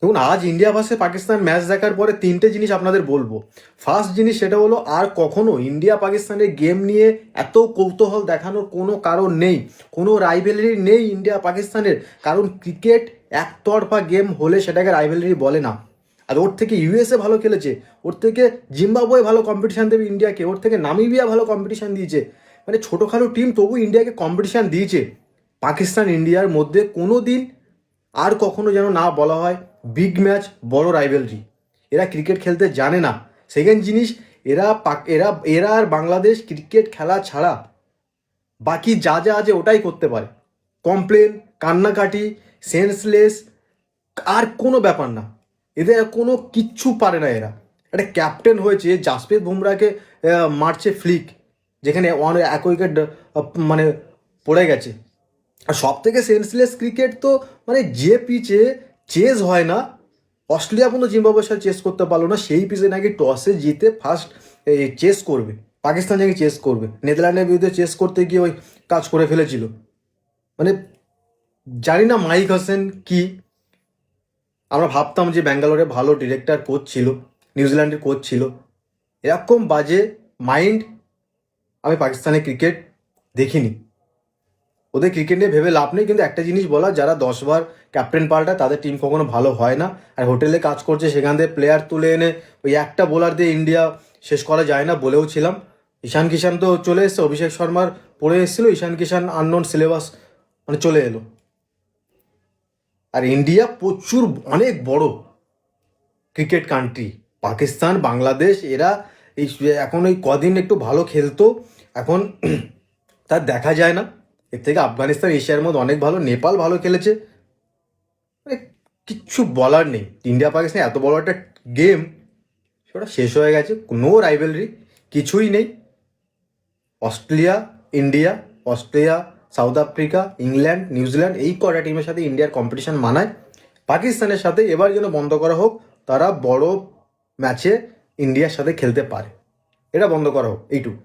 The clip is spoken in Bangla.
দেখুন, আজ ইন্ডিয়া ভার্সেস পাকিস্তান ম্যাচ দেখার পরে তিনটে জিনিস আপনাদের বলবো। ফার্স্ট জিনিস সেটা হলো, আর কখনো ইন্ডিয়া পাকিস্তানের গেম নিয়ে এত কৌতূহল দেখানোর কোনো কারণ নেই, কোনো রাইভেলরি নেই ইন্ডিয়া পাকিস্তানের। কারণ ক্রিকেট একতরফা গেম হলে সেটাকে রাইভেলরি বলে না। আর ওর থেকে ইউএসএ ভালো খেলেছে, ওর থেকে জিম্বাবুয়ে ভালো কম্পিটিশান দেবে ইন্ডিয়াকে, ওর থেকে নামিবিয়া ভালো কম্পিটিশান দিয়েছে। মানে ছোটোখাটো টিম তবু ইন্ডিয়াকে কম্পিটিশান দিয়েছে। পাকিস্তান ইন্ডিয়ার মধ্যে কোনো দিন আর কখনো যেন না বলা হয় বিগ ম্যাচ, বড় রাইভেলরি। এরা ক্রিকেট খেলতে জানে না। সেকেন্ড জিনিস, এরা এরা এরা আর বাংলাদেশ ক্রিকেট খেলা ছাড়া বাকি যা যা আছে ওটাই করতে পারে। কমপ্লেন, কান্নাকাটি, সেন্সলেস, আর কোনো ব্যাপার না। এদের আর কোনো কিচ্ছু পারে না এরা। একটা ক্যাপ্টেন হয়েছে, জাসপ্রীত বুমরাকে মারছে ফ্লিক, যেখানে এক উইকেট মানে পড়ে গেছে। আর সব থেকে সেন্সলেস ক্রিকেট তো, মানে যে পিচে চেস হয় না, অস্ট্রেলিয়া পর্যন্ত জিম্বাবুয়ের সাথে চেস করতে পারলো না, সেই পিচে নাকি টসে জিতে ফার্স্ট চেস করবে, পাকিস্তান নাকি চেস করবে। নেদারল্যান্ডের বিরুদ্ধে চেস করতে গিয়ে ওই কাজ করে ফেলেছিল। মানে জানি না মাইক হাসান কি। আমরা ভাবতাম যে ব্যাঙ্গালোরে ভালো ডিরেক্টর কোচ ছিল, নিউজিল্যান্ডের কোচ ছিল। এরকম বাজে মাইন্ড আমি পাকিস্তানের ক্রিকেট দেখিনি। ওদের ক্রিকেট নিয়ে ভেবে লাভ নেই, কিন্তু একটা জিনিস বলা, যারা 10 বার ক্যাপ্টেন পাল্টায় তাদের টিম কখনো ভালো হয় না। আর হোটেলে কাজ করছে, সেখান থেকে প্লেয়ার তুলে এনে ওই একটা বোলার দিয়ে ইন্ডিয়া শেষ করা যায় না, বলেও ছিলাম। ঈশান কিষান তো চলে এসছে, অভিষেক শর্মার পড়ে এসেছিলো, ঈশান কিষান আননোন সিলেবাস মানে চলে এলো। আর ইন্ডিয়া প্রচুর অনেক বড় ক্রিকেট কান্ট্রি। পাকিস্তান, বাংলাদেশ এরা এই এখন ওই কদিন একটু ভালো খেলতো, এখন তার দেখা যায় না। এর থেকে আফগানিস্তান এশিয়ার মধ্যে অনেক ভালো, নেপাল ভালো খেলেছে। মানে কিচ্ছু বলার নেই। ইন্ডিয়া পাকিস্তান এত বড় একটা গেম, সেটা শেষ হয়ে গেছে, কোনো রাইভেলরি কিছুই নেই। Australia, India, Australia, south Africa, England, New Zealand, এই কটা টিমের সাথে ইন্ডিয়ার কম্পিটিশন মানায়। পাকিস্তানের সাথে এবার যেন বন্ধ করা হোক, তারা বড় ম্যাচে ইন্ডিয়ার সাথে খেলতে পারে, এটা বন্ধ করা হোক, এইটুকু।